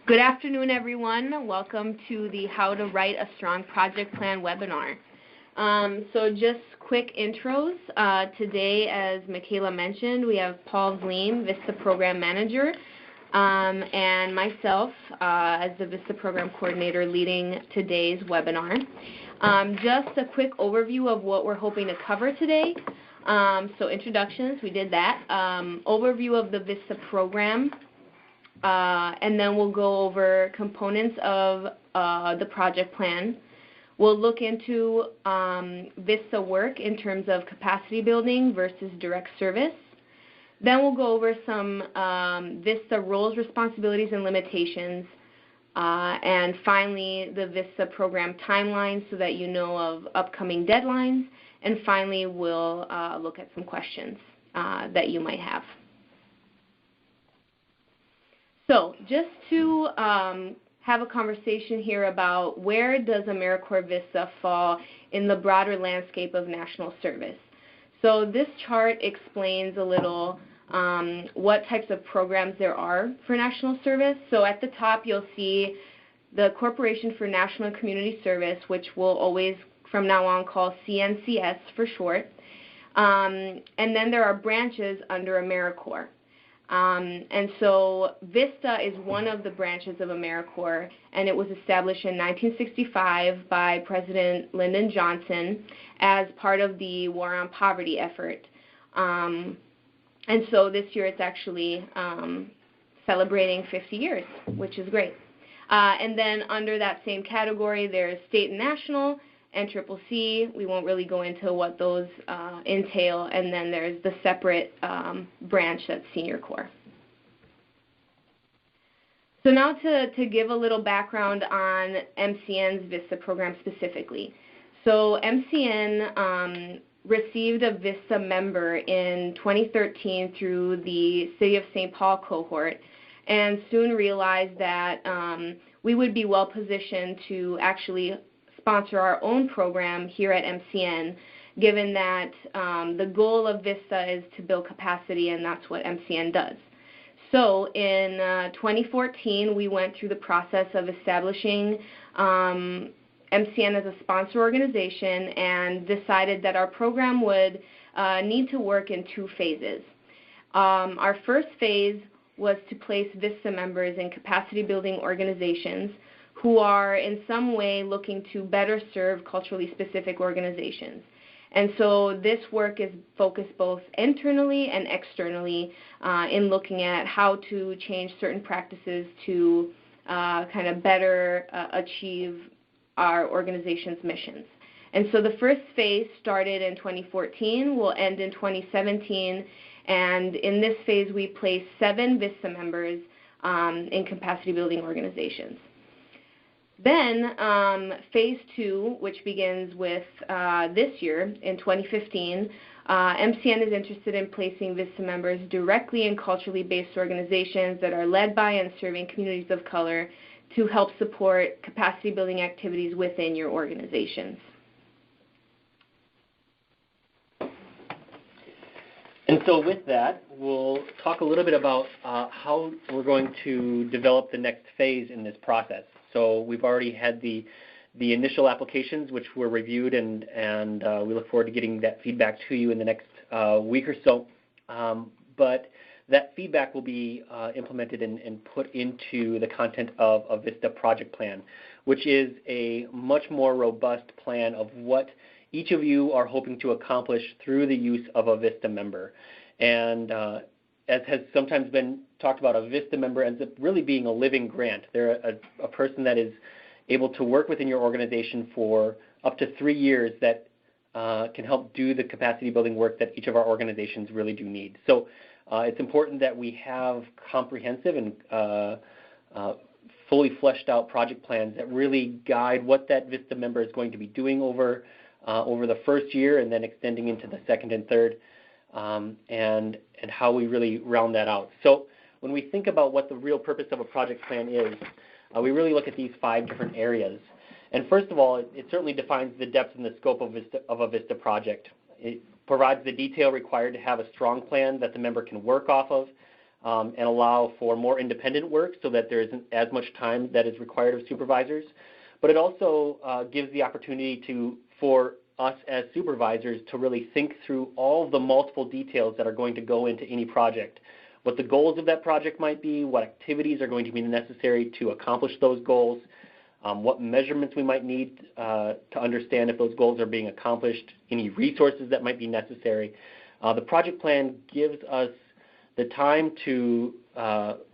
Good afternoon, everyone. Welcome to the How to Write a Strong Project Plan webinar. So just quick intros. Today, as Michaela mentioned, we have Paul Vleem, Vista Program Manager, and myself as the Vista Program Coordinator leading today's webinar. Just a quick overview of what we're hoping to cover today. So introductions, we did that. Overview of the Vista program. And then we'll go over components of the project plan. We'll look into VISTA work in terms of capacity building versus direct service. Then we'll go over some VISTA roles, responsibilities, and limitations. And finally, the VISTA program timeline so that you know of upcoming deadlines. And finally, we'll look at some questions that you might have. So just to have a conversation here about where does AmeriCorps VISTA fall in the broader landscape of national service. So this chart explains a little what types of programs there are for national service. So at the top you'll see the Corporation for National and Community Service, which we'll always from now on call CNCS for short. And then there are branches under AmeriCorps. And so VISTA is one of the branches of AmeriCorps, and it was established in 1965 by President Lyndon Johnson as part of the War on Poverty effort. And so this year it's actually celebrating 50 years, which is great. And then under that same category, there's state and national, and CCC. We won't really go into what those entail. And then there's the separate branch that's Senior Corps. So now to give a little background on MCN's VISTA program specifically. So MCN received a VISTA member in 2013 through the City of St. Paul cohort, and soon realized that we would be well positioned to actually sponsor our own program here at MCN, given that the goal of VISTA is to build capacity, and that's what MCN does. So in 2014, we went through the process of establishing MCN as a sponsor organization and decided that our program would need to work in two phases. Our first phase was to place VISTA members in capacity building organizations who are in some way looking to better serve culturally specific organizations. And so this work is focused both internally and externally in looking at how to change certain practices to kind of better achieve our organization's missions. And so the first phase started in 2014, will end in 2017, and in this phase we placed 7 VISTA members in capacity building organizations. Then phase 2, which begins with this year in 2015, MCN is interested in placing VISTA members directly in culturally based organizations that are led by and serving communities of color to help support capacity building activities within your organizations. And so with that, we'll talk a little bit about how we're going to develop the next phase in this process. So we've already had the initial applications, which were reviewed, and we look forward to getting that feedback to you in the next week or so. But that feedback will be implemented and put into the content of a VISTA project plan, which is a much more robust plan of what each of you are hoping to accomplish through the use of a VISTA member. And as has sometimes been talked about, a VISTA member ends up really being a living grant. They're a person that is able to work within your organization for up to 3 years that can help do the capacity building work that each of our organizations really do need. So it's important that we have comprehensive and fully fleshed out project plans that really guide what that VISTA member is going to be doing over the first year and then extending into the second and third, and how we really round that out. So when we think about what the real purpose of a project plan is, we really look at these 5 different areas. And first of all, it certainly defines the depth and the scope of a VISTA project. It provides the detail required to have a strong plan that the member can work off of. and allow for more independent work so that there isn't as much time that is required of supervisors. But it also gives the opportunity for us as supervisors to really think through all the multiple details that are going to go into any project, what the goals of that project might be, what activities are going to be necessary to accomplish those goals, what measurements we might need to understand if those goals are being accomplished, any resources that might be necessary. The project plan gives us the time to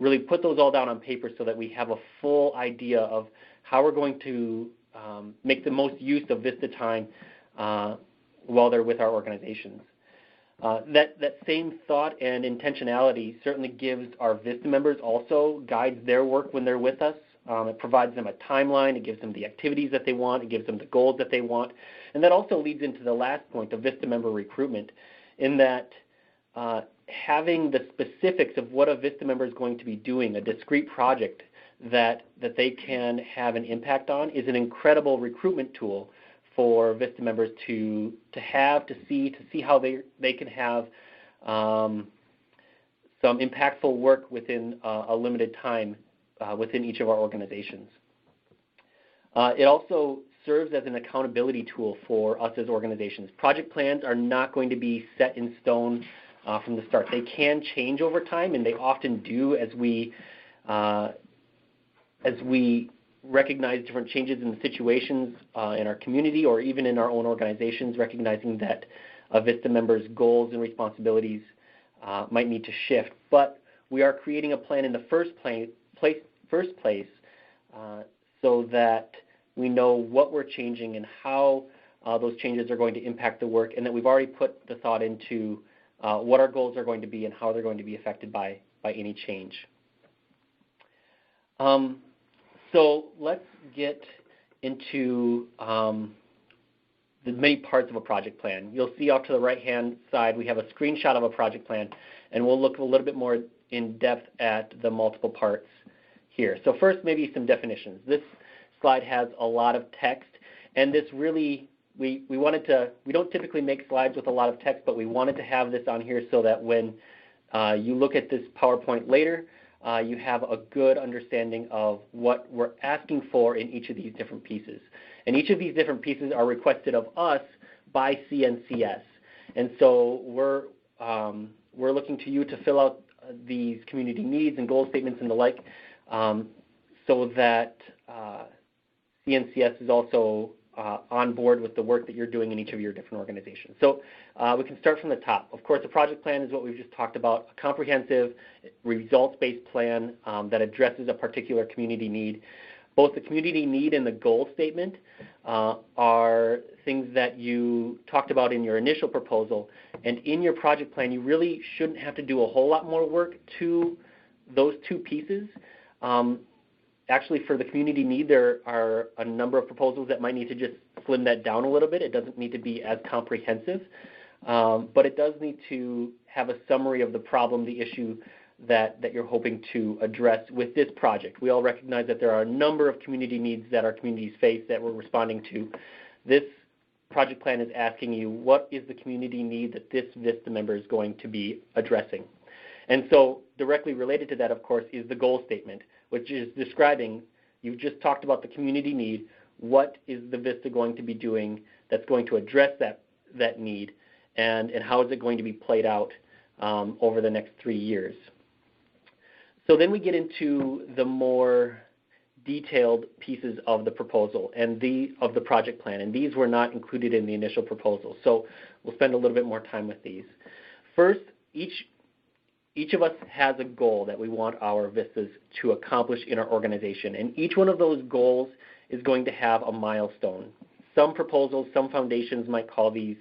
really put those all down on paper so that we have a full idea of how we're going to make the most use of VISTA time while they're with our organizations. That same thought and intentionality certainly gives our VISTA members also, guides their work when they're with us. It provides them a timeline, it gives them the activities that they want, it gives them the goals that they want, and that also leads into the last point of VISTA member recruitment, in that having the specifics of what a VISTA member is going to be doing, a discrete project that they can have an impact on, is an incredible recruitment tool for VISTA members to see how they can have some impactful work within a limited time within each of our organizations. It also serves as an accountability tool for us as organizations. Project plans are not going to be set in stone from the start. They can change over time, and they often do as we recognize different changes in the situations in our community or even in our own organizations, recognizing that a VISTA member's goals and responsibilities might need to shift. But we are creating a plan in the first place so that we know what we're changing and how those changes are going to impact the work, and that we've already put the thought into what our goals are going to be and how they're going to be affected by any change. So let's get into the many parts of a project plan. You'll see off to the right-hand side we have a screenshot of a project plan, and we'll look a little bit more in depth at the multiple parts here. So first, maybe some definitions. This slide has a lot of text, and this really, we don't typically make slides with a lot of text, but we wanted to have this on here so that when you look at this PowerPoint later, you have a good understanding of what we're asking for in each of these different pieces. And each of these different pieces are requested of us by CNCS. And so we're looking to you to fill out these community needs and goal statements and the like, so that CNCS is also on board with the work that you're doing in each of your different organizations. So we can start from the top. Of course, a project plan is what we've just talked about, a comprehensive, results-based plan that addresses a particular community need. Both the community need and the goal statement are things that you talked about in your initial proposal, and in your project plan, you really shouldn't have to do a whole lot more work to those two pieces. Actually, for the community need, there are a number of proposals that might need to just slim that down a little bit. It doesn't need to be as comprehensive, but it does need to have a summary of the problem, the issue that you're hoping to address with this project. We all recognize that there are a number of community needs that our communities face that we're responding to. This project plan is asking you, what is the community need that this VISTA member is going to be addressing? And so directly related to that, of course, is the goal statement, which is describing, you've just talked about the community need, what is the VISTA going to be doing that's going to address that need, and how is it going to be played out over the next 3 years. So then we get into the more detailed pieces of the proposal and of the project plan, and these were not included in the initial proposal. So we'll spend a little bit more time with these. First, each of us has a goal that we want our VISTAs to accomplish in our organization, and each one of those goals is going to have a milestone. Some proposals, some foundations might call these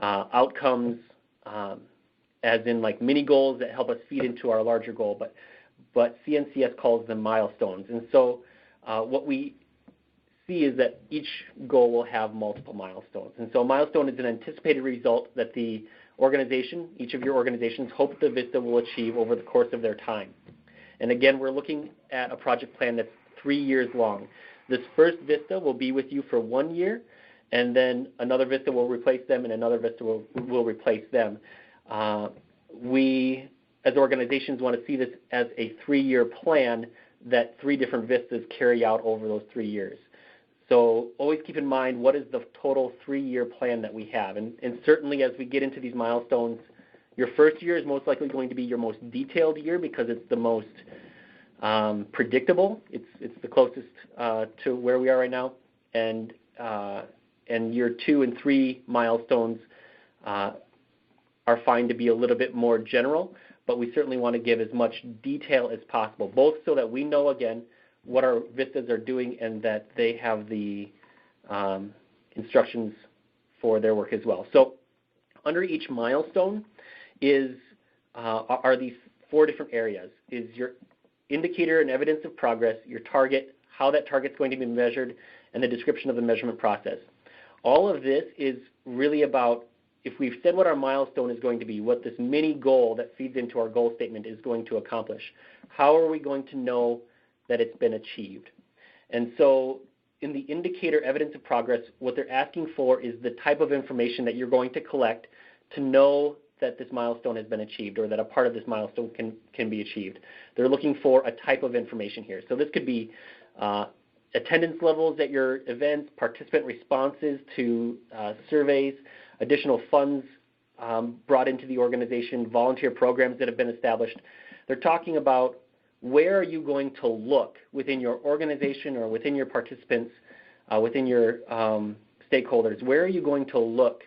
outcomes, as in like mini goals that help us feed into our larger goal, but CNCS calls them milestones. And so what we see is that each goal will have multiple milestones. And so a milestone is an anticipated result that the organization, each of your organizations, hope the VISTA will achieve over the course of their time. And again, we're looking at a project plan that's 3 years long. This first VISTA will be with you for 1 year, and then another VISTA will replace them, and another VISTA will replace them. We as organizations, want to see this as a 3-year plan that 3 different vistas carry out over those 3 years. So always keep in mind what is the total 3-year plan that we have. And certainly as we get into these milestones, your first year is most likely going to be your most detailed year because it's the most predictable. It's the closest to where we are right now. And year 2 and 3 milestones are fine to be a little bit more general, but we certainly want to give as much detail as possible, both so that we know, again, what our vistas are doing and that they have the instructions for their work as well. So under each milestone are these 4 different areas. Is your indicator and evidence of progress, your target, how that target's going to be measured, and the description of the measurement process. All of this is really about, if we've said what our milestone is going to be, what this mini goal that feeds into our goal statement is going to accomplish, how are we going to know that it's been achieved? And so in the indicator evidence of progress, what they're asking for is the type of information that you're going to collect to know that this milestone has been achieved or that a part of this milestone can be achieved. They're looking for a type of information here. So this could be attendance levels at your events, participant responses to surveys, additional funds brought into the organization, volunteer programs that have been established. They're talking about where are you going to look within your organization or within your participants, within your stakeholders, where are you going to look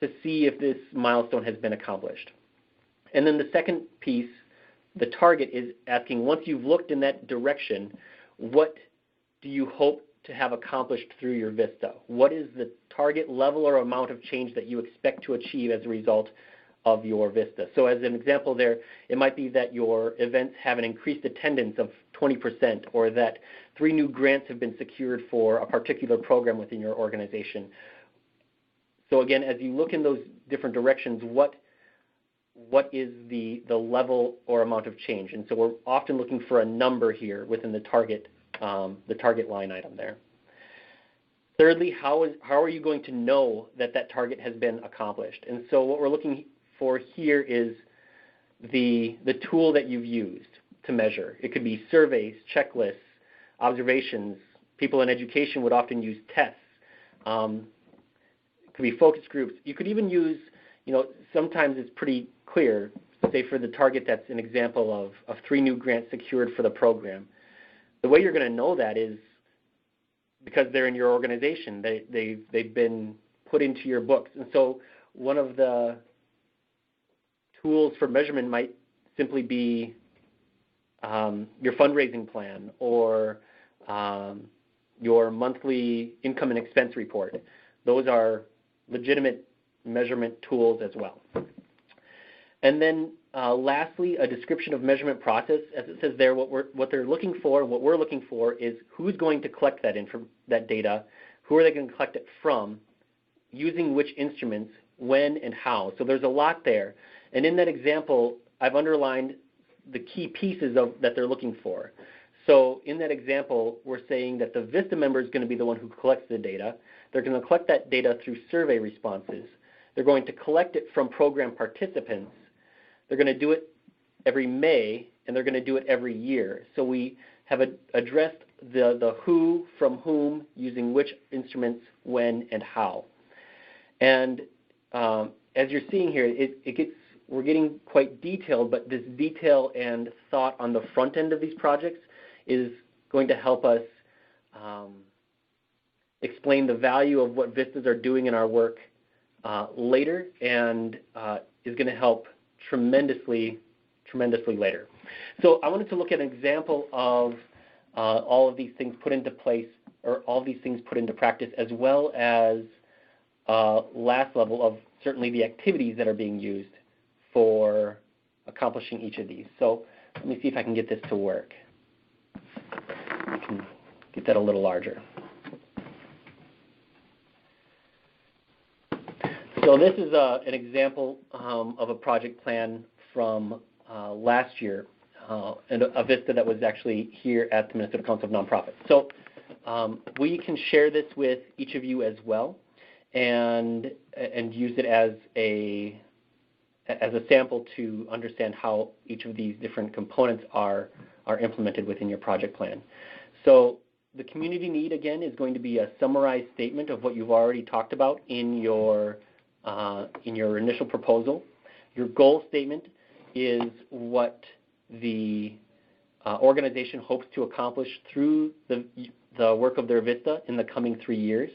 to see if this milestone has been accomplished? And then the second piece, the target, is asking, once you've looked in that direction, what do you hope to have accomplished through your VISTA? What is the target level or amount of change that you expect to achieve as a result of your VISTA? So as an example there, it might be that your events have an increased attendance of 20%, or that 3 new grants have been secured for a particular program within your organization. So again, as you look in those different directions, what is the level or amount of change? And so we're often looking for a number here within the target line item there. Thirdly, how are you going to know that that target has been accomplished? And so what we're looking for here is the tool that you've used to measure. It could be surveys, checklists, observations. People in education would often use tests. It could be focus groups. You could even use, sometimes it's pretty clear, say for the target that's an example of 3 new grants secured for the program. The way you're going to know that is because they're in your organization. They've been put into your books. And so one of the tools for measurement might simply be your fundraising plan or your monthly income and expense report. Those are legitimate measurement tools as well. And then lastly, a description of measurement process. As it says there, what they're looking for, what we're looking for, is who's going to collect that data, who are they going to collect it from, using which instruments, when and how. So there's a lot there. And in that example, I've underlined the key pieces that they're looking for. So in that example, we're saying that the VISTA member is going to be the one who collects the data. They're going to collect that data through survey responses. They're going to collect it from program participants. They're going to do it every May, and they're going to do it every year. So we have addressed the who, from whom, using which instruments, when, and how. And as you're seeing here, we're getting quite detailed, but this detail and thought on the front end of these projects is going to help us explain the value of what VISTAs are doing in our work later, and is going to help tremendously later. So I wanted to look at an example of all of these things put into place, or all of these things put into practice, as well as last level of certainly the activities that are being used for accomplishing each of these. So let me see if I can get this to work. I can get that a little larger. So this is an example of a project plan from last year, and a VISTA that was actually here at the Minnesota Council of Nonprofits. So we can share this with each of you as well, and use it as as a sample to understand how each of these different components are implemented within your project plan. So the community need, again, is going to be a summarized statement of what you've already talked about in your initial proposal. Your goal statement is what the organization hopes to accomplish through the work of their VISTA in the coming 3 years.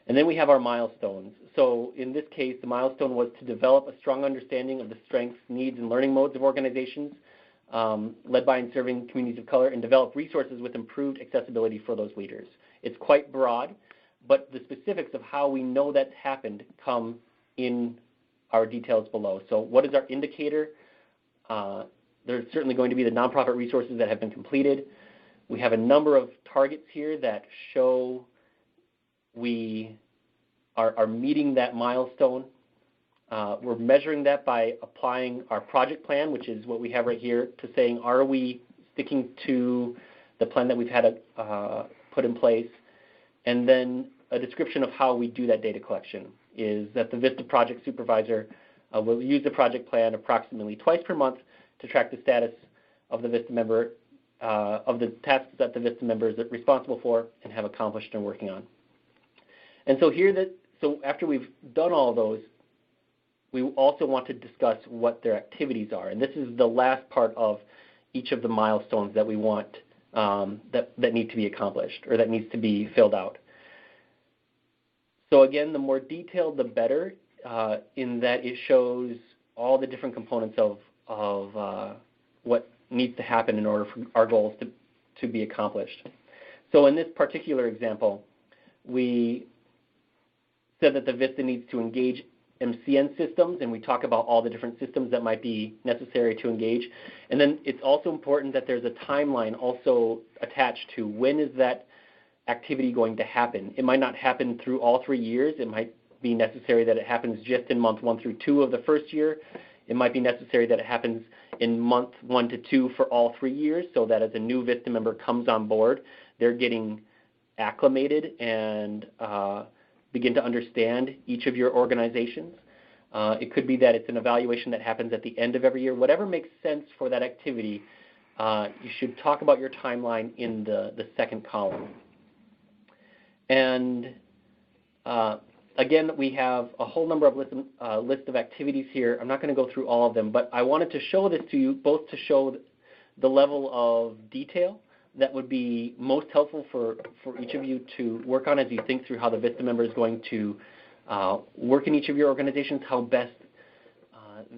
And then we have our milestones. So in this case, the milestone was to develop a strong understanding of the strengths, needs, and learning modes of organizations led by and serving communities of color, and develop resources with improved accessibility for those leaders. It's quite broad, but the specifics of how we know that's happened come in our details below. So what is our indicator? There's certainly going to be the nonprofit resources that have been completed. We have a number of targets here that show we are meeting that milestone. We're measuring that by applying our project plan, which is what we have right here, to saying, are we sticking to the plan that we've had put in place? And then a description of how we do that data collection is that the VISTA project supervisor will use the project plan approximately twice per month to track the status of the VISTA member, of the tasks that the VISTA member is responsible for and have accomplished and working on. And so so after we've done all those, we also want to discuss what their activities are. And this is the last part of each of the milestones that we want that need to be accomplished, or that needs to be filled out. So again, the more detailed, the better, in that it shows all the different components of what needs to happen in order for our goals to be accomplished. So in this particular example, we said that the VISTA needs to engage MCN systems, and we talk about all the different systems that might be necessary to engage. And then it's also important that there's a timeline also attached to when is that activity going to happen. It might not happen through all 3 years. It might be necessary that it happens just in month 1 through 2 of the first year. It might be necessary that it happens in month 1 to 2 for all 3 years, so that as a new VISTA member comes on board, they're getting acclimated and begin to understand each of your organizations. It could be that it's an evaluation that happens at the end of every year. Whatever makes sense for that activity, you should talk about your timeline in the second column. And again, we have a whole number of list of activities here. I'm not going to go through all of them, but I wanted to show this to you, both to show the level of detail that would be most helpful for each of you to work on as you think through how the VISTA member is going to work in each of your organizations, how best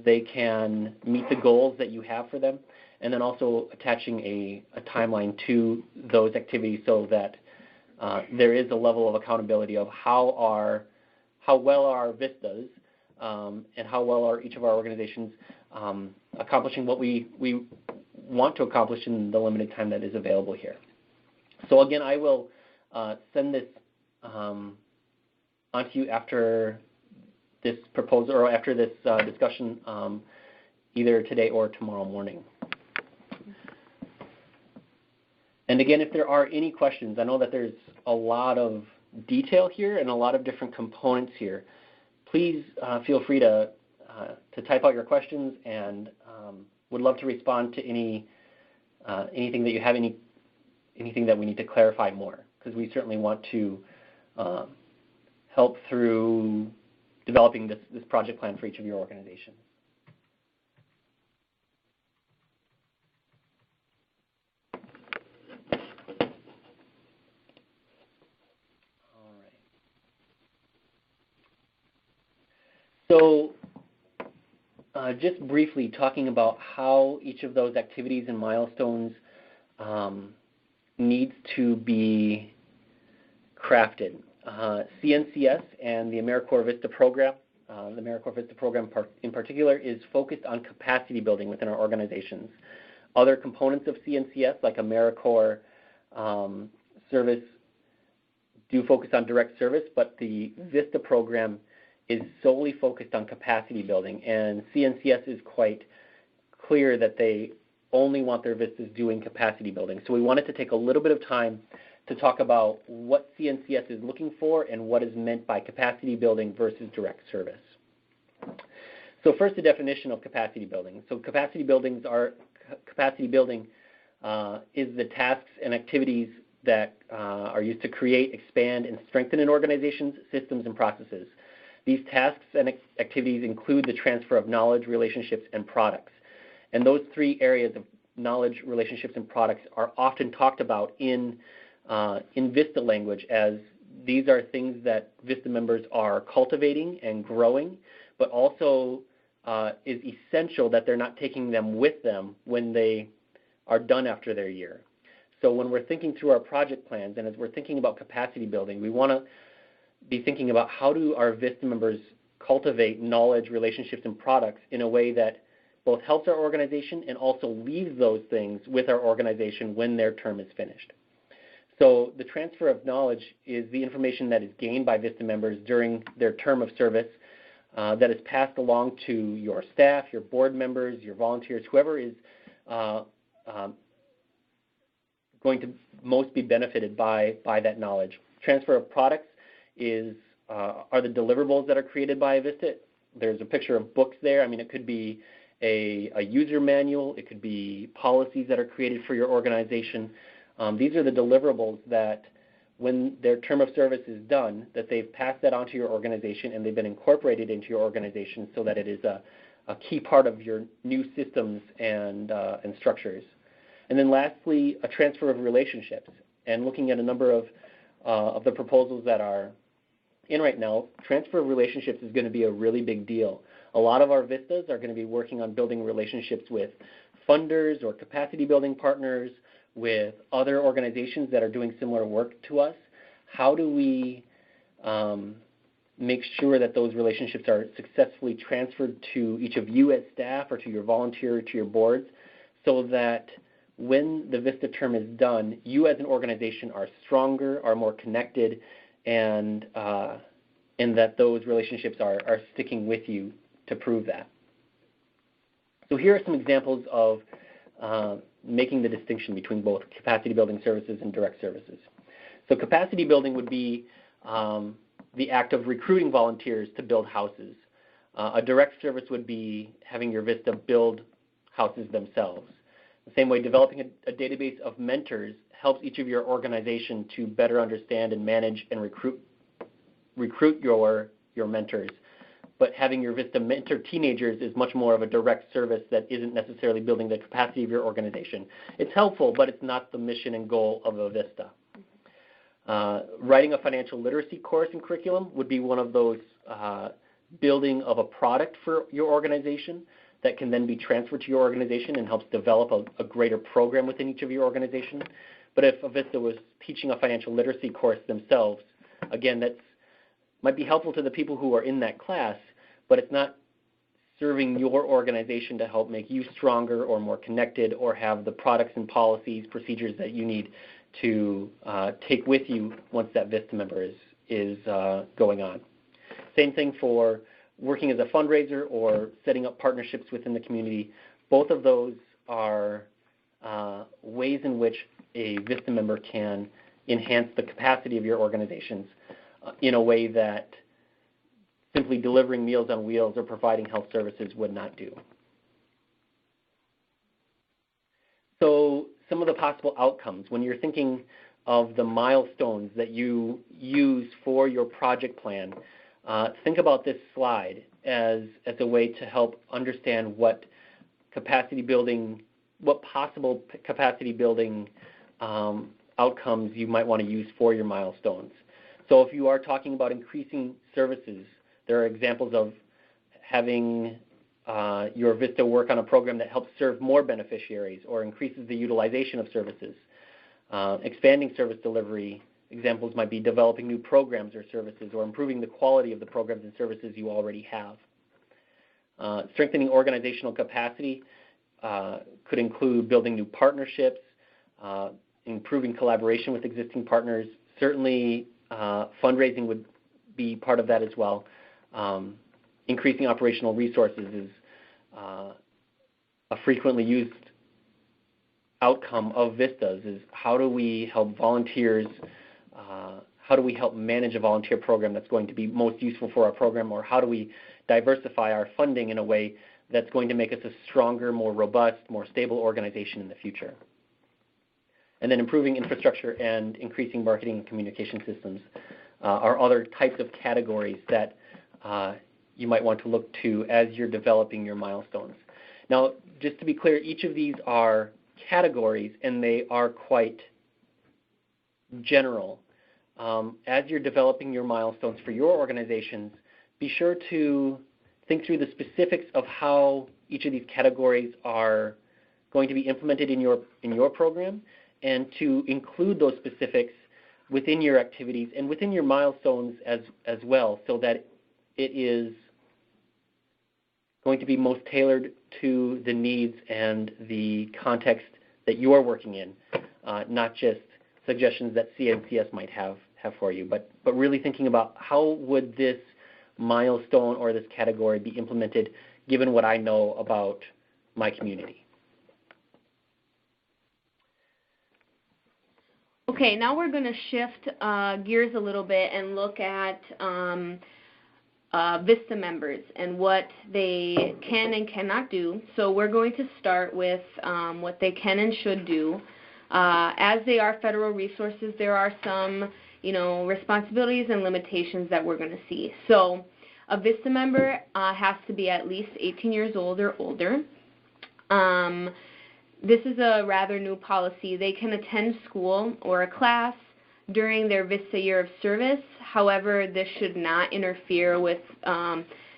they can meet the goals that you have for them, and then also attaching a timeline to those activities so that there is a level of accountability of how well are VISTAs and how well are each of our organizations accomplishing what we want to accomplish in the limited time that is available here. So again, I will send this onto you after this proposal, or after this discussion, either today or tomorrow morning. And again, if there are any questions, I know that there's a lot of detail here and a lot of different components here. Please feel free to type out your questions, and would love to respond to anything that you have, anything that we need to clarify more, because we certainly want to help through developing this project plan for each of your organizations. All right. So just briefly talking about how each of those activities and milestones needs to be crafted. CNCS and the AmeriCorps VISTA program, the AmeriCorps VISTA program in particular, is focused on capacity building within our organizations. Other components of CNCS, like AmeriCorps service, do focus on direct service, but the VISTA program is solely focused on capacity building, and CNCS is quite clear that they only want their VISTAs doing capacity building. So we wanted to take a little bit of time to talk about what CNCS is looking for and what is meant by capacity building versus direct service. So first, the definition of capacity building. So capacity building is the tasks and activities that are used to create, expand, and strengthen an organization's systems and processes. These tasks and activities include the transfer of knowledge, relationships, and products. And those three areas of knowledge, relationships, and products are often talked about in VISTA language, as these are things that VISTA members are cultivating and growing, but also is essential that they're not taking them with them when they are done after their year. So when we're thinking through our project plans and as we're thinking about capacity building, we want to be thinking about how do our VISTA members cultivate knowledge, relationships, and products in a way that both helps our organization and also leaves those things with our organization when their term is finished. So the transfer of knowledge is the information that is gained by VISTA members during their term of service that is passed along to your staff, your board members, your volunteers, whoever is going to most be benefited by that knowledge. Transfer of products are the deliverables that are created by VISTA. There's a picture of books there. I mean, it could be a user manual. It could be policies that are created for your organization. These are the deliverables that when their term of service is done, that they've passed that on to your organization and they've been incorporated into your organization so that it is a key part of your new systems and structures. And then lastly, a transfer of relationships. And looking at a number of the proposals that are in right now, transfer of relationships is going to be a really big deal. A lot of our VISTAs are going to be working on building relationships with funders or capacity building partners, with other organizations that are doing similar work to us. How do we make sure that those relationships are successfully transferred to each of you as staff or to your volunteer or to your boards so that when the VISTA term is done, you as an organization are stronger, are more connected, and that those relationships are sticking with you to prove that. So here are some examples of making the distinction between both capacity building services and direct services. So capacity building would be the act of recruiting volunteers to build houses. A direct service would be having your VISTA build houses themselves. The same way, developing a database of mentors helps each of your organization to better understand and manage and recruit your mentors. But having your VISTA mentor teenagers is much more of a direct service that isn't necessarily building the capacity of your organization. It's helpful, but it's not the mission and goal of a VISTA. Writing a financial literacy course and curriculum would be one of those building of a product for your organization that can then be transferred to your organization and helps develop a greater program within each of your organization. But if a VISTA was teaching a financial literacy course themselves, again, that might be helpful to the people who are in that class, but it's not serving your organization to help make you stronger or more connected or have the products and policies, procedures that you need to take with you once that VISTA member is going on. Same thing for working as a fundraiser or setting up partnerships within the community. Both of those are ways in which a VISTA member can enhance the capacity of your organizations in a way that simply delivering Meals on Wheels or providing health services would not do. So some of the possible outcomes, when you're thinking of the milestones that you use for your project plan, think about this slide as a way to help understand what possible capacity building outcomes you might want to use for your milestones. So if you are talking about increasing services, there are examples of having your VISTA work on a program that helps serve more beneficiaries or increases the utilization of services. Expanding service delivery, examples might be developing new programs or services or improving the quality of the programs and services you already have. Strengthening organizational capacity could include building new partnerships, improving collaboration with existing partners. Certainly, fundraising would be part of that as well. Increasing operational resources is a frequently used outcome of VISTAs is how do we help volunteers, how do we help manage a volunteer program that's going to be most useful for our program, or how do we diversify our funding in a way that's going to make us a stronger, more robust, more stable organization in the future. And then improving infrastructure and increasing marketing and communication systems are other types of categories that you might want to look to as you're developing your milestones. Now, just to be clear, each of these are categories, and they are quite general. As you're developing your milestones for your organizations, be sure to think through the specifics of how each of these categories are going to be implemented in your program, and to include those specifics within your activities and within your milestones as well, so that it is going to be most tailored to the needs and the context that you are working in, not just suggestions that CNCS might have for you, but really thinking about how would this milestone or this category be implemented given what I know about my community. Okay, now we're going to shift gears a little bit and look at VISTA members and what they can and cannot do. So we're going to start with what they can and should do. As they are federal resources, there are some, responsibilities and limitations that we're going to see. So a VISTA member has to be at least 18 years old or older. This is a rather new policy. They can attend school or a class during their VISTA year of service. However, this should not interfere with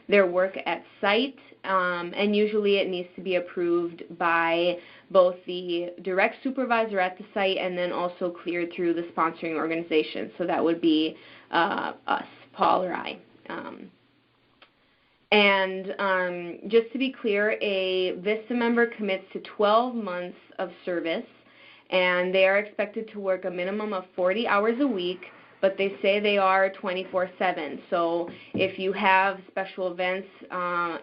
their work at site, and usually it needs to be approved by both the direct supervisor at the site and then also cleared through the sponsoring organization. So that would be us, Paul or I. Just to be clear, a VISTA member commits to 12 months of service, and they are expected to work a minimum of 40 hours a week, but they say they are 24/7. So if you have special events,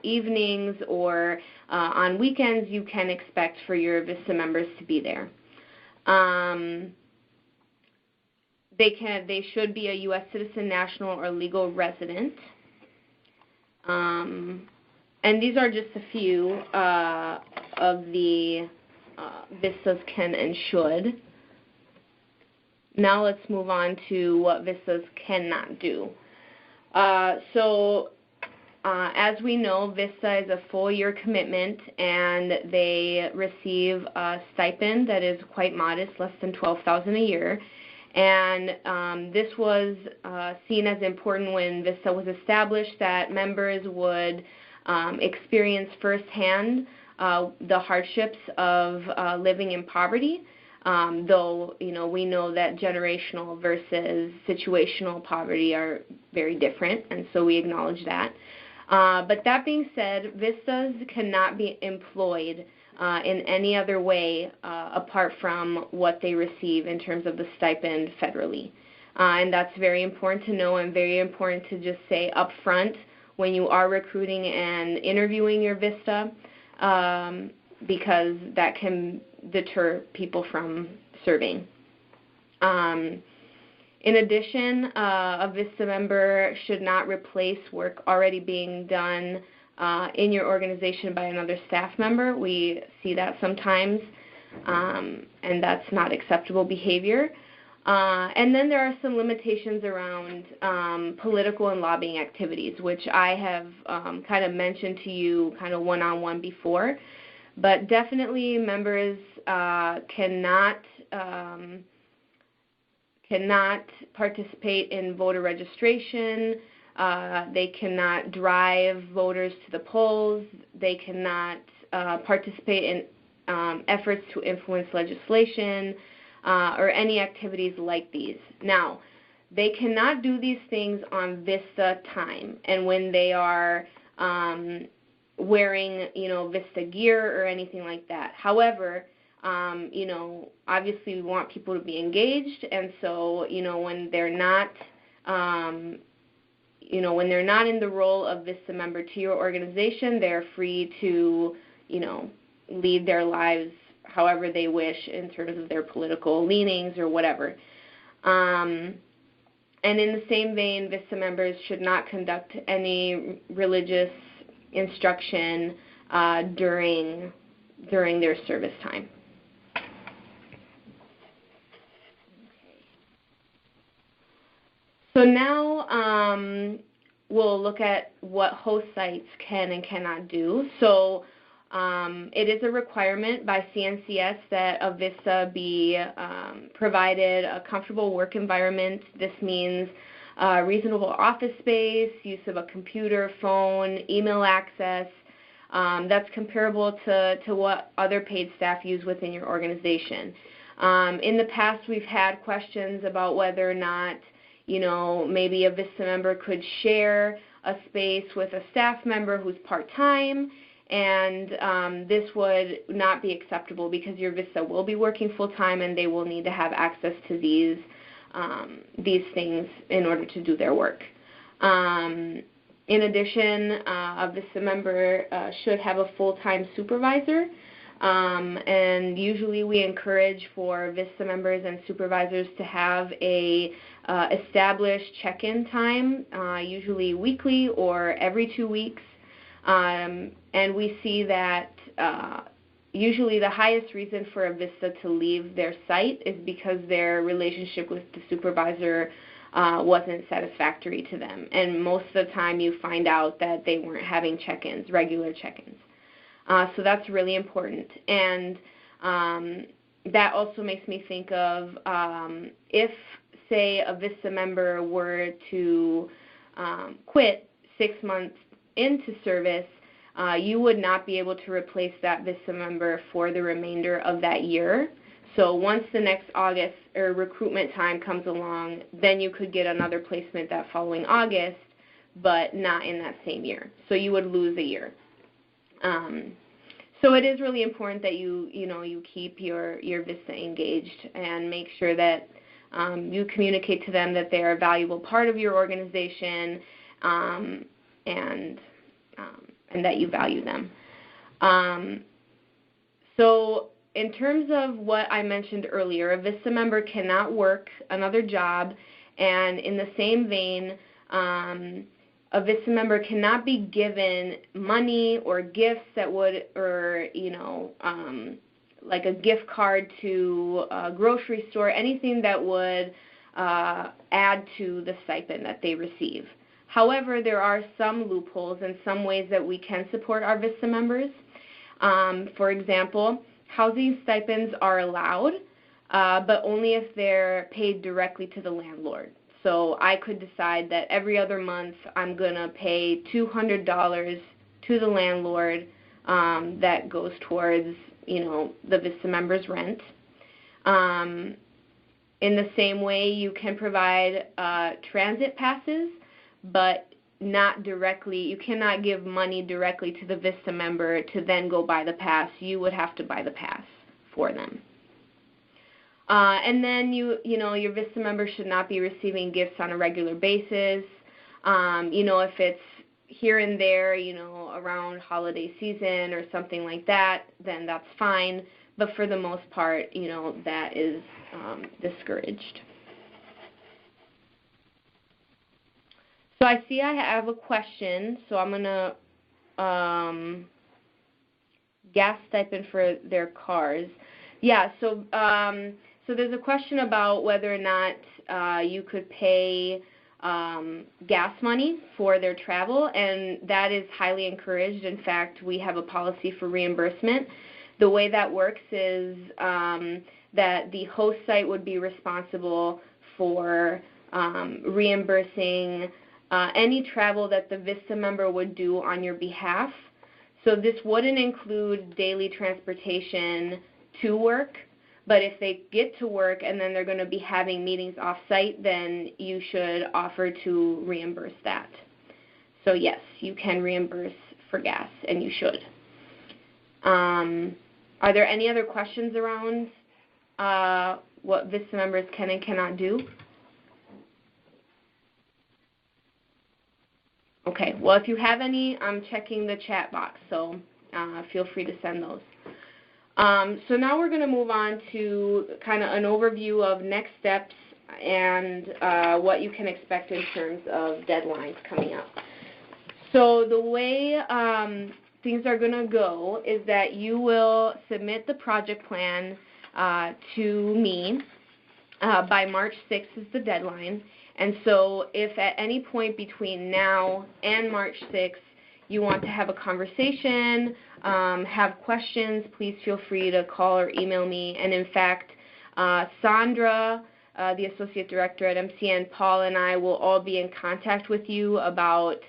evenings, or on weekends, you can expect for your VISTA members to be there. They should be a U.S. citizen, national, or legal resident. And these are just a few of the VISTAs can and should. Now let's move on to what VISTAs cannot do. As we know, VISTA is a full-year commitment, and they receive a stipend that is quite modest, less than $12,000 a year. And this was seen as important when VISTA was established, that members would experience firsthand the hardships of living in poverty, though we know that generational versus situational poverty are very different, and so we acknowledge that. But that being said, VISTAs cannot be employed in any other way apart from what they receive in terms of the stipend federally. And that's very important to know, and very important to just say up front when you are recruiting and interviewing your VISTA, because that can deter people from serving. In addition, a VISTA member should not replace work already being done in your organization by another staff member. We see that sometimes, and that's not acceptable behavior. And then there are some limitations around political and lobbying activities, which I have kind of mentioned to you kind of one-on-one before. But definitely members cannot participate in voter registration. They cannot drive voters to the polls. They cannot participate in efforts to influence legislation or any activities like these. Now, they cannot do these things on VISTA time and when they are wearing, VISTA gear or anything like that. However, obviously we want people to be engaged, and so, when they're not when they're not in the role of VISTA member to your organization, they're free to, lead their lives however they wish in terms of their political leanings or whatever. And in the same vein, VISTA members should not conduct any religious instruction during their service time. So now we'll look at what host sites can and cannot do. So it is a requirement by CNCS that a VISTA be provided a comfortable work environment. This means reasonable office space, use of a computer, phone, email access. That's comparable to what other paid staff use within your organization. In the past, we've had questions about whether or not, maybe a VISTA member could share a space with a staff member who's part-time, and this would not be acceptable because your VISTA will be working full-time and they will need to have access to these things in order to do their work. In addition, a VISTA member should have a full-time supervisor, and usually we encourage for VISTA members and supervisors to have a established check-in time, usually weekly or every 2 weeks. And we see that usually the highest reason for a VISTA to leave their site is because their relationship with the supervisor wasn't satisfactory to them. And most of the time you find out that they weren't having check-ins, regular check-ins. So that's really important. And that also makes me think of if, say, a VISTA member were to quit 6 months into service, you would not be able to replace that VISTA member for the remainder of that year. So once the next August or recruitment time comes along, then you could get another placement that following August, but not in that same year. So you would lose a year. So it is really important that you keep your VISTA engaged and make sure that you communicate to them that they are a valuable part of your organization, and that you value them. So in terms of what I mentioned earlier, a VISTA member cannot work another job, and in the same vein, a VISTA member cannot be given money or gifts that would, or like a gift card to a grocery store, anything that would add to the stipend that they receive. However, there are some loopholes and some ways that we can support our VISTA members. For example, housing stipends are allowed, but only if they're paid directly to the landlord. So I could decide that every other month I'm going to pay $200 to the landlord that goes towards, the VISTA member's rent. In the same way, you can provide transit passes, but not directly. You cannot give money directly to the VISTA member to then go buy the pass. You would have to buy the pass for them. And then your VISTA member should not be receiving gifts on a regular basis. If it's here and there, around holiday season or something like that, then that's fine. But for the most part, that is discouraged. So I see I have a question, so I'm going to gas stipend for their cars. Yeah, so there's a question about whether or not you could pay gas money for their travel, and that is highly encouraged. In fact, we have a policy for reimbursement. The way that works is that the host site would be responsible for reimbursing any travel that the VISTA member would do on your behalf. So this wouldn't include daily transportation to work, but if they get to work and then they're going to be having meetings off-site, then you should offer to reimburse that. So yes, you can reimburse for gas, and you should. Are there any other questions around what VISTA members can and cannot do? Okay, well, if you have any, I'm checking the chat box, so feel free to send those. So now we're going to move on to kind of an overview of next steps and what you can expect in terms of deadlines coming up. So the way things are going to go is that you will submit the project plan to me by March 6th is the deadline. And so if at any point between now and March 6th you want to have a conversation, have questions, please feel free to call or email me. And in fact, Sandra, the Associate Director at MCN, Paul, and I will all be in contact with you about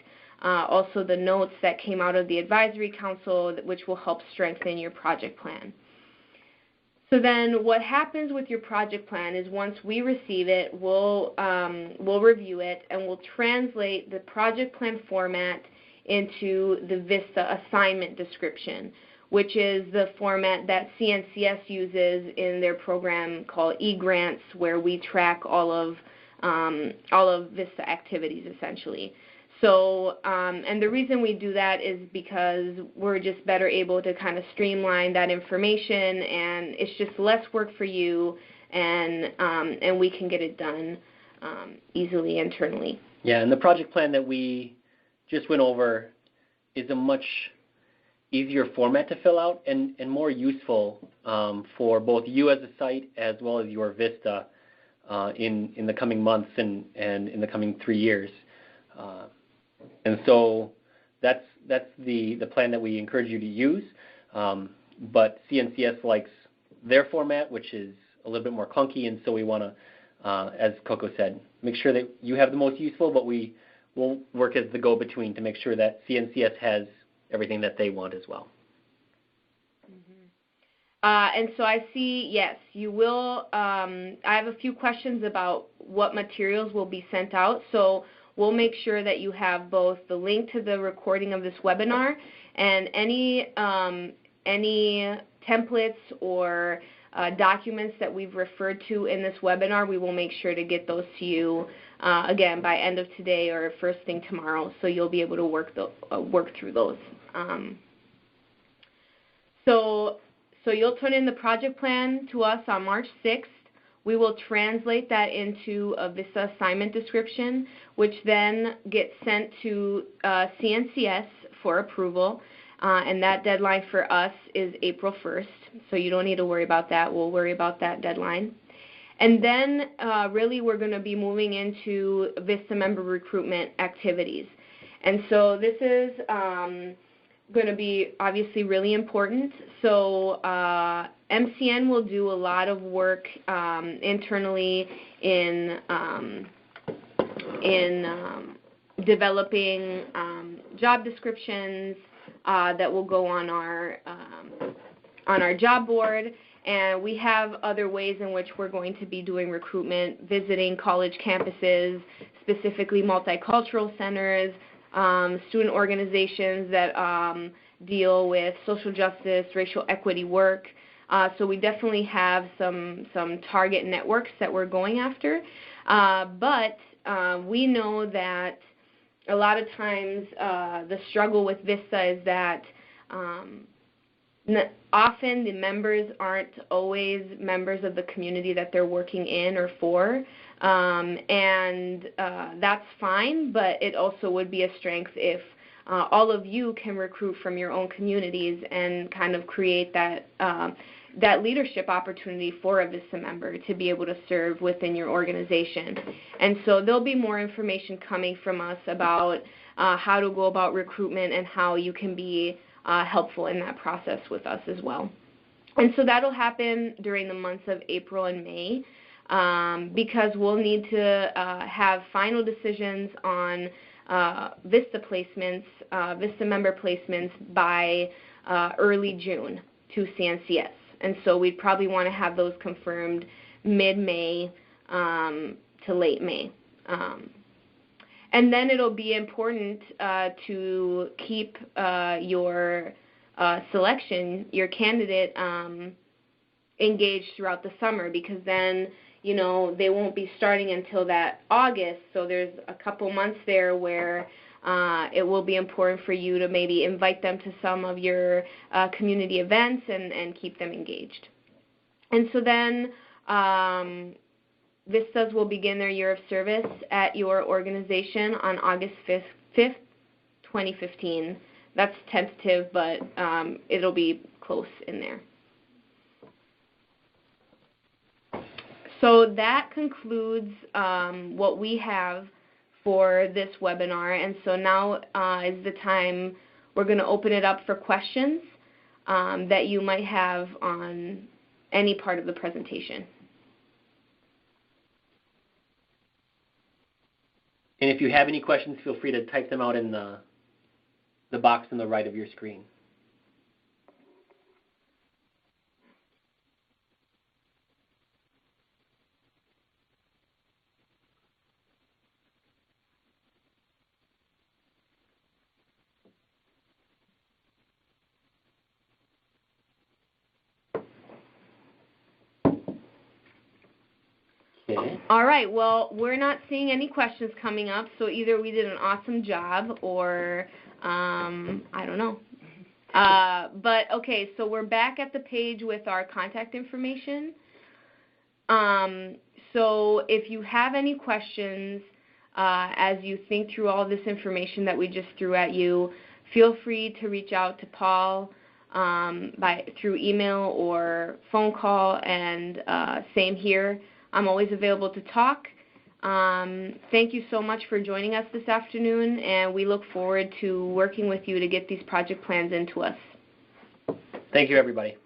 also the notes that came out of the Advisory Council, which will help strengthen your project plan. So then what happens with your project plan is once we receive it, we'll review it, and we'll translate the project plan format into the VISTA assignment description, which is the format that CNCS uses in their program called eGrants, where we track all of VISTA activities essentially. So, and the reason we do that is because we're just better able to kind of streamline that information, and it's just less work for you, and we can get it done easily internally. Yeah, and the project plan that we just went over is a much easier format to fill out and more useful for both you as a site as well as your VISTA in the coming months and in the coming 3 years. And so that's the plan that we encourage you to use. But CNCS likes their format, which is a little bit more clunky, and so we want to, as Coco said, make sure that you have the most useful, but we will work as the go-between to make sure that CNCS has everything that they want as well. And so I see, yes, you will. I have a few questions about what materials will be sent out. So we'll make sure that you have both the link to the recording of this webinar and any templates or documents that we've referred to in this webinar. We will make sure to get those to you, again, by end of today or first thing tomorrow, so you'll be able to work through those. So you'll turn in the project plan to us on March 6th. We will translate that into a VISTA assignment description, which then gets sent to CNCS for approval, and that deadline for us is April 1st, so you don't need to worry about that. We'll worry about that deadline. And then really we're going to be moving into VISTA member recruitment activities. And so this is going to be obviously really important. So MCN will do a lot of work internally in developing job descriptions that will go on our job board. And we have other ways in which we're going to be doing recruitment, visiting college campuses, specifically multicultural centers, student organizations that deal with social justice, racial equity work. So we definitely have some target networks that we're going after. But we know that a lot of times the struggle with VISTA is that often the members aren't always members of the community that they're working in or for. And that's fine, but it also would be a strength if all of you can recruit from your own communities and kind of create that that leadership opportunity for a VISTA member to be able to serve within your organization. And so there'll be more information coming from us about how to go about recruitment and how you can be helpful in that process with us as well. And so that'll happen during the months of April and May. Because we'll need to have final decisions on VISTA placements, VISTA member placements by early June to CNCS. And so we'd probably want to have those confirmed mid-May to late May. And then it'll be important to keep your selection, your candidate, engaged throughout the summer, because then they won't be starting until that August, so there's a couple months there where it will be important for you to maybe invite them to some of your community events and keep them engaged. And so then VISTAs will begin their year of service at your organization on August 5th, 2015. That's tentative, but it'll be close in there. So that concludes what we have for this webinar, and so now is the time we're going to open it up for questions that you might have on any part of the presentation. And if you have any questions, feel free to type them out in the box on the right of your screen. Okay. All right, well, we're not seeing any questions coming up, so either we did an awesome job or I don't know. But, okay, so we're back at the page with our contact information. So if you have any questions as you think through all this information that we just threw at you, feel free to reach out to Paul through email or phone call, and same here. I'm always available to talk. Thank you so much for joining us this afternoon, and we look forward to working with you to get these project plans into us. Thank you, everybody.